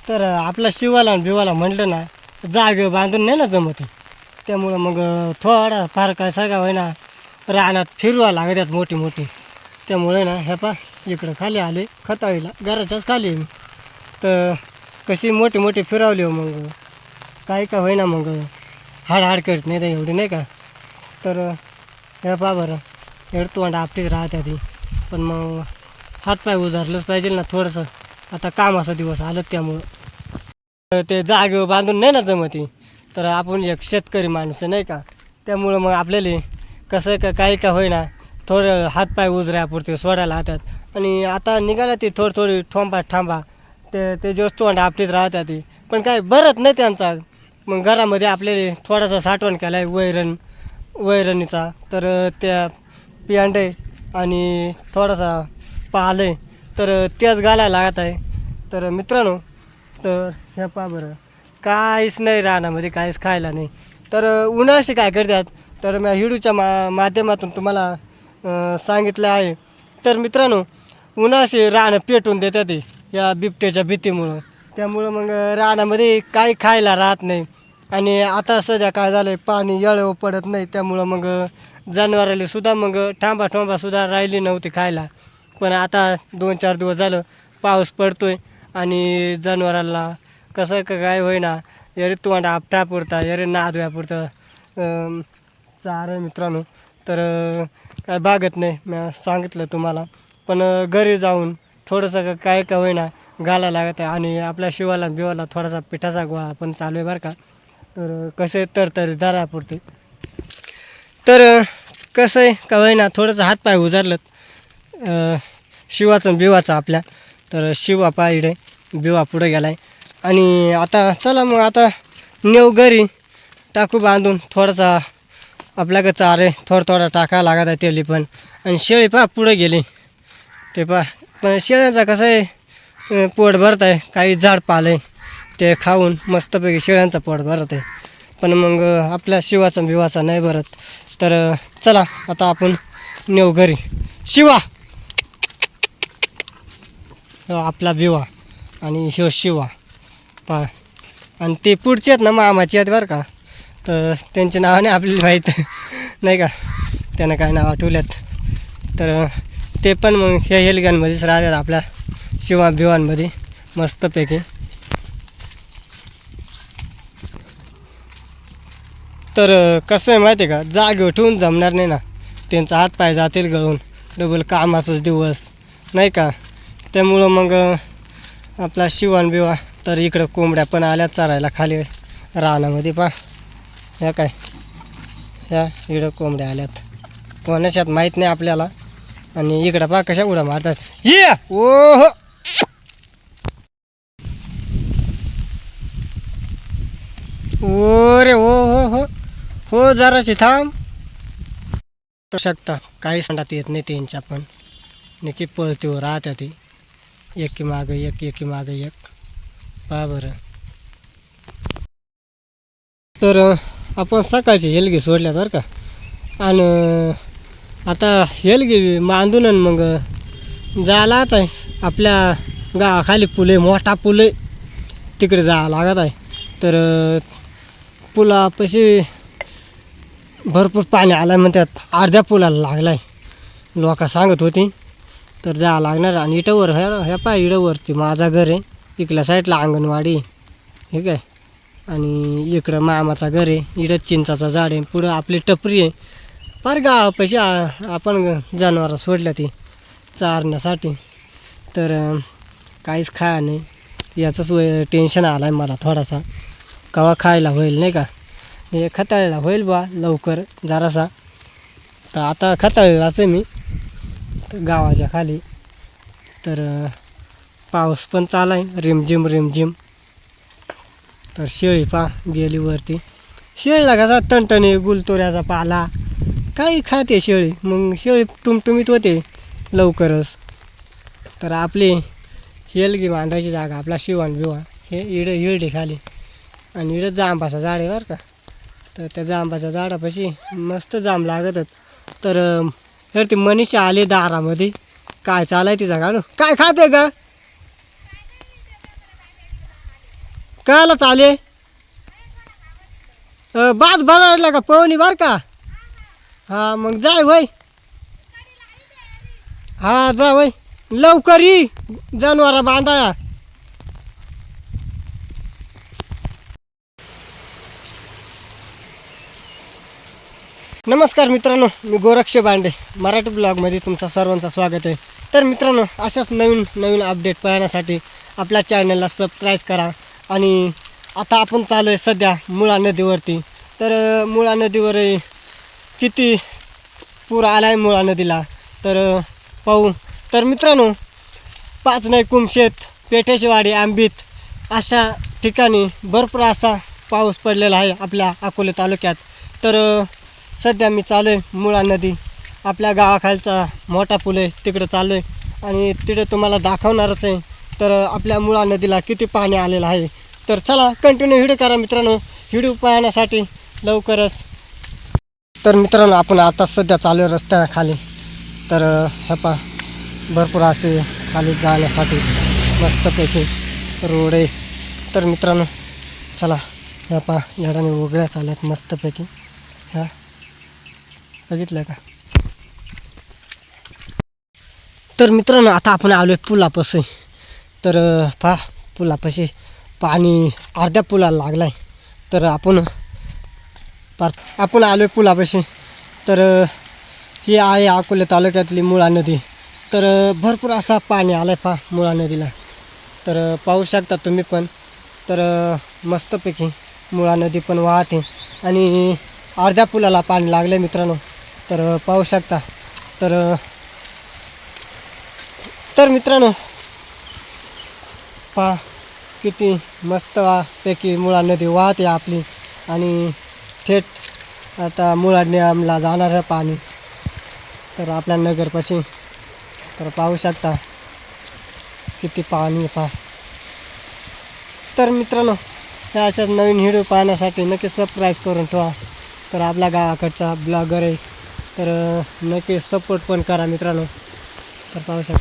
तर आपला शिवाला आणि बिवाला म्हटलं ना जागे बांधून नाही ना जमत त्यामुळं मग थोडा फार काय सगळा होईना रानात फिरवा लागतात मोठी मोठी त्यामुळे ना ह्या पा इकडं खाली आले खताळीला घराच्याच खाली आहे मी तर कशी मोठी मोठी फिरवली हो मग काय का होईना मग हाड करीत नाही तर एवढी नाही का तर ह्या पा बरं एवढं तोंड आपटीच राहत्या ती पण मग हातपाय उजारलंच पाहिजे ना थोडंसं आता कामाचा दिवस आलं त्यामुळं ते जागेवर बांधून नाही ना जमती तर आपण एक शेतकरी माणसं नाही का त्यामुळं मग आपल्याला कसं का काही का होईना थोडं हातपाय उजऱ्यापुरते सोडायला हातात आणि आता निघाला ती थोडी थांबा ते जोस तोंड आपटीत राहतात ती पण काय भरत नाही त्यांचा मग घरामध्ये आपल्याला थोडासा साठवण केला आहे वैरणीचा तर त्या पिंडे आणि थोडासा पालं आहे तर तेच घालायला लागत आहे तर मित्रांनो तर ह्या पहा बरं काहीच नाही रानामध्ये काहीच खायला नाही तर उन्हाळ्याशी काय करतात तर मी हिडूच्या माध्यमातून तुम्हाला सांगितलं आहे तर मित्रांनो उन्हाळ्याशी रानं पेटून देतात ते या बिबट्याच्या भीतीमुळं त्यामुळं मग रानामध्ये काही खायला राहत नाही आणि आता सध्या काय झालं आहे पाणी येळेवर पडत नाही त्यामुळं मग जनावराला सुद्धा मग थांबासुद्धा राहिली नव्हती खायला पण आता 2-4 दिवस झालं पाऊस पडतो आहे आणि जनावराला कसं काय होईना यरे तोंड आपटा पुरता यरे नादव्या पुरतं चार मित्रांनो तर काय बागत नाही मी सांगितलं तुम्हाला पण घरी जाऊन थोडंसं काय का होईना घालायला लागत आहे आणि आपल्या शिवाला बिवाला थोडासा पिठाचा गोळा पण चालू आहे बरं का तर कसे तरतरी दारापुरते तर कसं आहे का होईना थोडंसं हातपाय उजारलं शिवाचं बिवाचं आपल्या तर शिवा पायडे बिवा पुढे गेला आहे आणि आता चला मग आता नेऊ घरी टाकू बांधून थोडासा आपल्याकडे चारे थोडा टाकायला लागत आहे तेली पण आणि शेळी पहा पुढे गेली ते पहा पण शेळ्यांचा कसं आहे पोट भरत आहे काही झाड पालं आहे ते खाऊन मस्तपैकी शेळ्यांचा पोट भरत आहे पण मग आपल्या शिवाचा बिवाचा नाही भरत तर चला आता आपण नेऊ घरी शिवा आपला बिवा आणि ह्यो शिवा पहा आणि ते पुढचे आहेत ना मामाचे आहेत बरं का तर त्यांच्या नावाने आपल्याला माहीत नाही का त्यानं काय नाव आठवल्यात तर ते पण मग ह्या हेलग्यांमध्येच राहतात आपल्या शिवा बिवांमध्ये मस्तपैकी तर कसं आहे माहिती आहे का जागेवर ठेवून जमणार नाही ना त्यांचा हातपाय जातील गळून डबल कामाचाच दिवस नाही का त्यामुळं मग आपला शिवान बिवा तर इकडं कोंबड्या पण आल्या चरायला खाली रानामध्ये पहा ह्या काय ह्या इकडं कोंबड्या आल्यात कोणाच्यात माहीत नाही आपल्याला आणि इकडं पहा कशा उड्या मारतात ये ओ हो रे हो जराशी थांब तर शकता काही सांगता येत नाही त्यांच्या पण नक्की पळतीवर राहत्या ते एकी मागं एक पहा बरं तर आपण सकाळची हेलगी सोडल्या बरं का आणि आता हेलगी बांधून मग जायला आता आपल्या गावाखाली पुले मोठा पुले तिकडे जावं लागत आहे तर पुलापाशी भरपूर पाणी आलं आहे म्हणतात अर्ध्या पुलाला लागला आहे लोक सांगत होती तर जावं लागणार आणि इटावर ह्या पाय इटावरती माझा घर आहे इकडल्या साईडला अंगणवाडी ठीक आहे आणि इकडं मामाचा घर आहे इकडं चिंचाचा झाड आहे पुढं आपली टपरी आहे फार गावापाशी आपण जनावरं सोडल्या ती चारण्यासाठी तर काहीच खाया नाही याचंच टेन्शन आलं आहे मला थोडासा केव्हा खायला होईल नाही का हे खताळला होईल बा लवकर जरासा तर आता खताळलाच आहे मी गावाच्या खाली तर पाऊस पण चालला आहे रिमझिम तर शेळी पा गेली वरती शेळीला कसा टणटणी गुलतोऱ्याचा पाला काही खाते शेळी मग शेळी टुमटुमीत होते लवकरच तर आपली हेलगी बांधायची जागा आपला शिवण बिवा हे हिरडी खाली आणि इकडं जांबाचा झाड आहे बरं का तर त्या जांबाच्या झाडापाशी मस्त जांब लागतात तर तर ती मनीषा आली दारामध्ये काय चालाय तिचा गाणं काय खाते का कायला चाले बाद बनवला का पवनी बर का. हा मग जाय वय. हा जा वय लवकर ये जनावरं बांधाया. नमस्कार मित्रांनो, मी गोरक्ष बांडे मराठी ब्लॉगमध्ये तुमचं सर्वांचं स्वागत आहे. तर मित्रांनो, अशाच नवीन नवीन अपडेट पाहण्यासाठी आपल्या चॅनलला सबस्क्राईब करा. आणि आता आपण चालू आहे सध्या मुळा नदीवरती. तर मुळा नदीवर किती पूर आला आहे मुळा नदीला तर पाहू. तर मित्रांनो, पाचनई कुमशेत पेठेशवाडी आंबीत अशा ठिकाणी भरपूर असा पाऊस पडलेला आहे आपल्या अकोले तालुक्यात. तर सध्या मी चालू आहे मुळा नदी, आपल्या गावाखालचा मोठा पूल आहे तिकडं चालू आहे आणि तिकडे तुम्हाला दाखवणारच आहे. तर आपल्या मुळा नदीला किती पाणी आलेलं आहे. तर चला कंटिन्यू व्हिडिओ करा मित्रांनो, व्हिडिओ पाहण्यासाठी लवकरच. तर मित्रांनो, आपण आता सध्या चालू आहे रस्त्याखाली. तर हे पा भरपूर असे खाली जाण्यासाठी मस्तपैकी रोड आहे. तर मित्रांनो चला, ह्या पा झाडाने उघड्या चालल्यात मस्तपैकी. ह्या बघितलं का. तर मित्रांनो, आता आपण आलो आहे पुलापाशी. तर पहा पुलापाशी पाणी अर्ध्या पुलाला लागला आहे. तर आपण आलो आहे पुलापाशी. तर ही आहे अकोले तालुक्यातली मुळा नदी. तर भरपूर असा पाणी आलं आहे पहा मुळा नदीला. तर पाहू शकता तुम्ही पण. तर मस्तपैकी मुळा नदी पण वाहते आणि अर्ध्या पुलाला पाणी लागलं आहे मित्रांनो. तर पाहू शकता. तर मित्रांनो पहा किती मस्तपैकी मुळा नदी वाहते आपली आणि थेट आता मुळा डॅमला जाणार आहे पाणी. तर आपल्या नगरपाशी. तर पाहू शकता किती पाणी पहा. तर मित्रांनो, ह्या अशाच नवीन व्हिडिओ पाहण्यासाठी नक्की सबस्क्राईब करून ठेवा. तर आपल्या गावाकडचा ब्लॉगर आहे. तर नक्की सपोर्ट पण करा मित्रांनो. तर पाहू शकता.